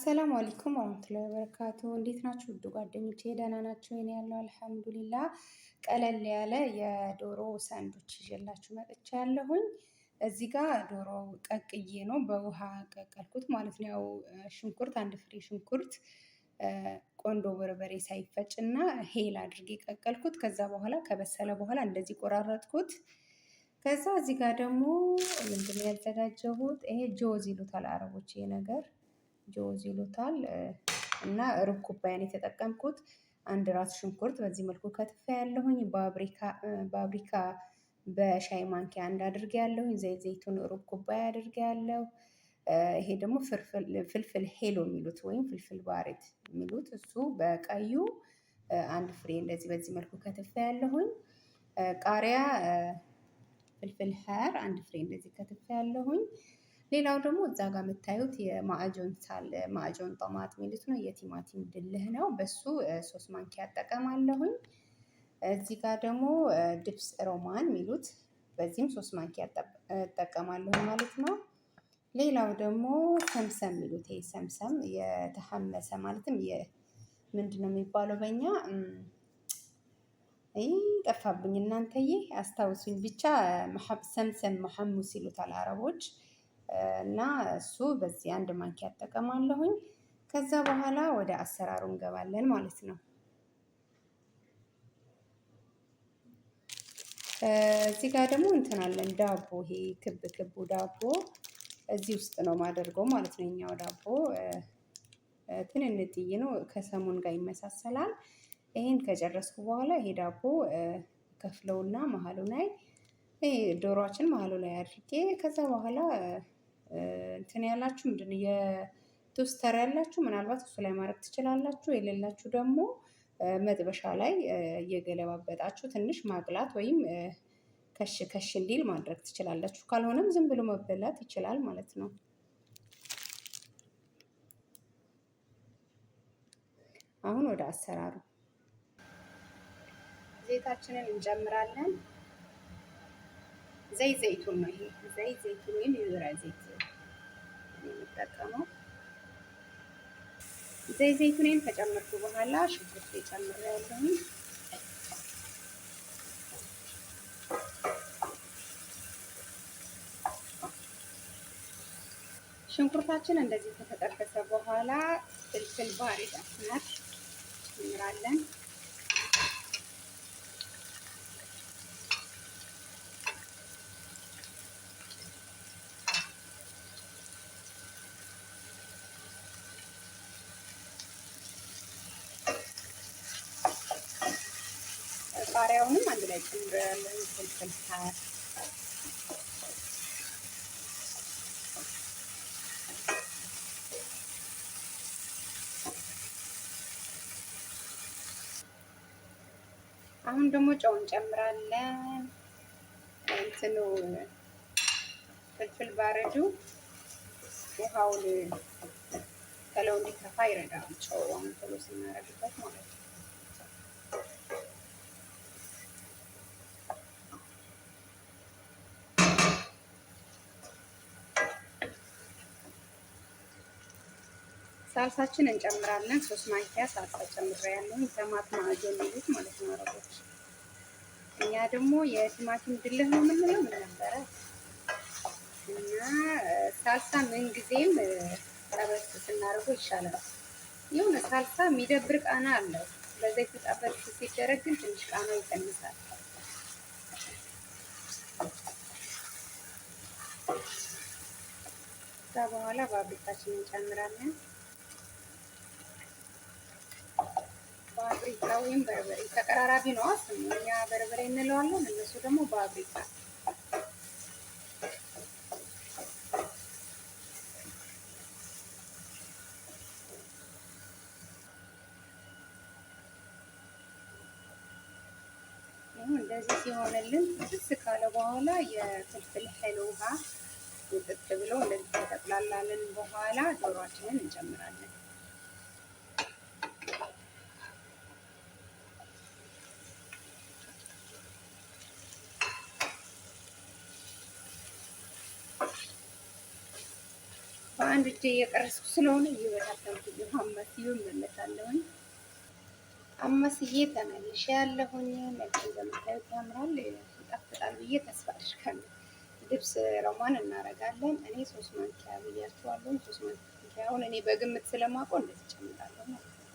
አሰላሙ አለይኩም ወራህመቱላሂ ወበረካቱ። እንዴት ናችሁ ውድ ጓደኞቼ? ደህና ናችሁ? እኔ ያለው አልሐምዱሊላህ። ቀለል ያለ የዶሮ ሳንዱች ይዤላችሁ መጥቻለሁኝ። እዚህ ጋር ዶሮ ቀቅዬ ነው በውሃ ቀቀልኩት ማለት ነው። ያው ሽንኩርት፣ አንድ ፍሬ ሽንኩርት ቆንዶ በርበሬ ሳይፈጭና ሄል አድርጌ ቀቀልኩት። ከዛ በኋላ ከበሰለ በኋላ እንደዚህ ቆራረጥኩት። ከዛ እዚህ ጋር ደግሞ ምንድነው ያዘጋጀሁት? ይሄ ጆዝ ይሉታል አረቦች፣ ይሄ ነገር ጆዝ ይሉታል። እና ሩብ ኩባያን የተጠቀምኩት። አንድ ራስ ሽንኩርት በዚህ መልኩ ከትፌ ያለሁኝ። ባብሪካ በሻይ ማንኪያ አንድ አድርጌ ያለሁኝ። ዘይቱን ሩብ ኩባያ አድርጌ ያለው። ይሄ ደግሞ ፍልፍል ሄሎ የሚሉት ወይም ፍልፍል ባሬት የሚሉት እሱ በቀዩ አንድ ፍሬ እንደዚህ በዚህ መልኩ ከትፌ ያለሁኝ። ቃሪያ ፍልፍል ሀር አንድ ፍሬ እንደዚህ ከትፌ ያለሁኝ። ሌላው ደግሞ እዛ ጋር የምታዩት ማዕጆን ጦማት የሚሉት ነው፣ የቲማቲም ድልህ ነው። በሱ 3 ማንኪያ እጠቀማለሁኝ። እዚህ ጋር ደግሞ ድብስ ሮማን የሚሉት በዚህም 3 ማንኪያ እጠቀማለሁ ማለት ነው። ሌላው ደግሞ ሰምሰም የሚሉት ይሄ ሰምሰም የተሐመሰ ማለትም ምንድን ነው የሚባለው በእኛ ጠፋብኝ፣ እናንተዬ አስታውሱኝ። ብቻ ሰምሰም መሐሙስ ይሉታል አረቦች። እና እሱ በዚህ 1 ማንኪያ እጠቀማለሁኝ። ከዛ በኋላ ወደ አሰራሩ እንገባለን ማለት ነው። እዚህ ጋር ደግሞ እንትን አለን ዳቦ፣ ይሄ ክብ ክቡ ዳቦ እዚህ ውስጥ ነው ማደርገው ማለት ነው። የኛው ዳቦ ትንንጥዬ ነው፣ ከሰሙን ጋር ይመሳሰላል። ይሄን ከጨረስኩ በኋላ ይሄ ዳቦ ከፍለውና መሀሉ ላይ ይሄ ዶሮአችን መሀሉ ላይ አድርጌ ከዛ በኋላ እንትን ያላችሁ ምንድነው የቶስተር ያላችሁ ምናልባት እሱ ላይ ማድረግ ትችላላችሁ። የሌላችሁ ደግሞ መጥበሻ ላይ እየገለባበጣችሁ ትንሽ ማቅላት ወይም ከሽ እንዲል ማድረግ ትችላላችሁ። ካልሆነም ዝም ብሎ መበላት ይችላል ማለት ነው። አሁን ወደ አሰራሩ ዘይታችንን እንጨምራለን። ዘይቱን ነው ይሄ ዘይቱን ወይም የወይራ ዘይት የምጠቀመው። ዘይቱን ከጨመርኩ በኋላ ሽንኩርት ጨምሬያለሁ። ሽንኩርታችን እንደዚህ ከተጠበሰ በኋላ ፍልፍል ባሪድ አስናት እንጨምራለን። ቃሪያውንም አንድ ላይ ጨምሬያለሁ። ፍልፍል ሀር አሁን ደግሞ ጨው እንጨምራለን። እንትኑ ፍልፍል ባረዱ ውሃውን ከለው እንዲተፋ ይረዳል። ጨው አሁን ቶሎ ስናደርግበት ማለት ነው። ሳልሳችን እንጨምራለን። 3 ማንኪያ ሳልሳ ጨምሬያለሁ። ቶማት ማዕጆን የሚሉት ማለት ነው አረቦች። እኛ ደግሞ የቲማቲም ድልህ ነው የምንለው። ምን ነበረ እና ሳልሳ ምን ጊዜም ጠበስ ስናደርገው ይሻላል። የሆነ ሳልሳ የሚደብር ቃና አለው። በዘይት ጠበስ ሲደረግ ግን ትንሽ ቃናው ይቀንሳል። ከዛ በኋላ ባብሪካችንን እንጨምራለን። ባብሪካ ወይም በርበሬ ተቀራራቢ ነው ስሙ። እኛ በርበሬ እንለዋለን፣ እነሱ ደግሞ ባብሪካ። ይሁን እንደዚህ ሲሆንልን ትስ ካለ በኋላ የፍልፍል ሄሎ ውሃ ውጥት ብሎ እንደዚህ ተጠቅላላልን በኋላ ዶሮአችንን እንጨምራለን። በአንድ እጄ እየቀረስኩ ስለሆነ እየበታተንኩ አመስዬ እመለሳለሁኝ። አመስዬ ተመልሼ ያለሁኝ። መልኩ እንደምታዩት ያምራል፣ ይጣፍጣል ብዬ ተስፋ አድርጋለሁ። ድብስ ሮማን እናደርጋለን። እኔ 3 ማንኪያ ብያችኋለሁ። 3 ማንኪያ አሁን እኔ በግምት ስለማውቀው እንደዚህ ጨምራለሁ ማለት ነው።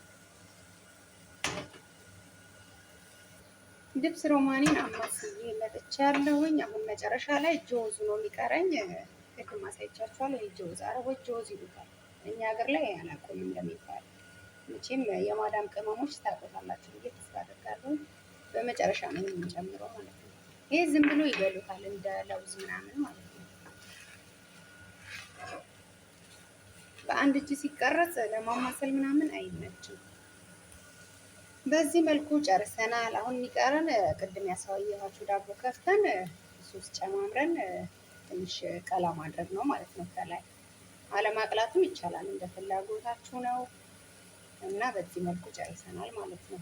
ድብስ ሮማኔን አማስዬ መጥቻለሁኝ። አሁን መጨረሻ ላይ ጆዝ ነው የሚቀረኝ። ቅድም አሳይቻችኋለሁ። ጆዝ አረቦች ጆዝ ይሉታል። እኛ ሀገር ላይ አላውቅም እንደሚባል። መቼም የማዳም ቅመሞች ታውቁታላችሁ ብዬ ተስፋ አደርጋለሁ። በመጨረሻ ነው የምንጨምረው ማለት ነው። ይሄ ዝም ብሎ ይበሉታል እንደ ለውዝ ምናምን ማለት ነው። በአንድ እጅ ሲቀረጽ ለማማሰል ምናምን አይመችም። በዚህ መልኩ ጨርሰናል። አሁን የሚቀረን ቅድም ያሳየኋችሁ ዳቦ ከፍተን ሶስት ጨማምረን ትንሽ ቀላ ማድረግ ነው ማለት ነው። ከላይ አለማቅላትም ይቻላል እንደ ፍላጎታችሁ ነው። እና በዚህ መልኩ ጨርሰናል ማለት ነው።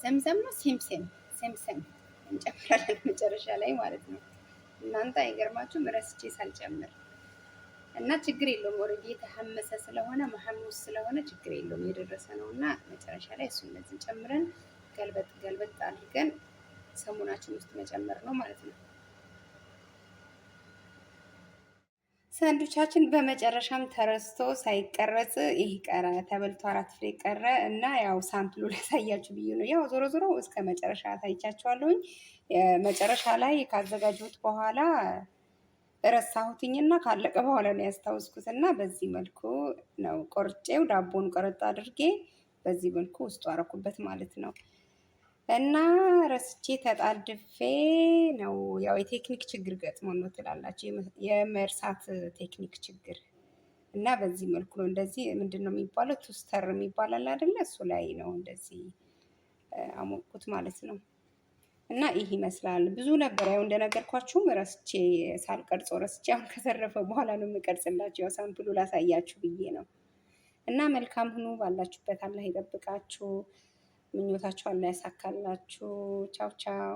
ዘምዘም ነው ሴምሴም እንጨምራለን መጨረሻ ላይ ማለት ነው። እናንተ አይገርማችሁም? ረስቼ ሳልጨምር እና ችግር የለውም። ኦልሬዲ የተሐመሰ ስለሆነ መሐሙስ ስለሆነ ችግር የለውም። የደረሰ ነው እና መጨረሻ ላይ እሱ እንደዚህ ጨምረን ገልበጥ አድርገን ሰሙናችን ውስጥ መጨመር ነው ማለት ነው። ሳንዱቻችን በመጨረሻም ተረስቶ ሳይቀረጽ ይህ ቀረ ተበልቶ 4 ፍሬ ቀረ እና ያው ሳምፕሉ ላሳያችሁ ብዬ ነው። ያው ዞሮ ዞሮ እስከ መጨረሻ ታይቻችኋለሁኝ። መጨረሻ ላይ ካዘጋጁት በኋላ ረሳሁትኝና ካለቀ በኋላ ነው ያስታውስኩት እና በዚህ መልኩ ነው ቆርጬው ዳቦን ቆረጥ አድርጌ በዚህ መልኩ ውስጡ አረኩበት ማለት ነው። እና ረስቼ ተጣድፌ ነው። ያው የቴክኒክ ችግር ገጥሞ ነው ትላላችሁ፣ የመርሳት ቴክኒክ ችግር እና በዚህ መልኩ ነው እንደዚህ ምንድን ነው የሚባለው ቱስተር የሚባላል አይደለ? እሱ ላይ ነው እንደዚህ አሞቁት ማለት ነው። እና ይህ ይመስላል። ብዙ ነበር ያው እንደነገርኳችሁም ረስቼ ሳልቀርጸው ረስቼ አሁን ከተረፈ በኋላ ነው የምቀርጽላችሁ። ያው ሳምፕሉ ላሳያችሁ ብዬ ነው። እና መልካም ሁኑ። ባላችሁበት አላህ ይጠብቃችሁ። ምኞታችሁ አላህ ያሳካላችሁ። ቻው ቻው።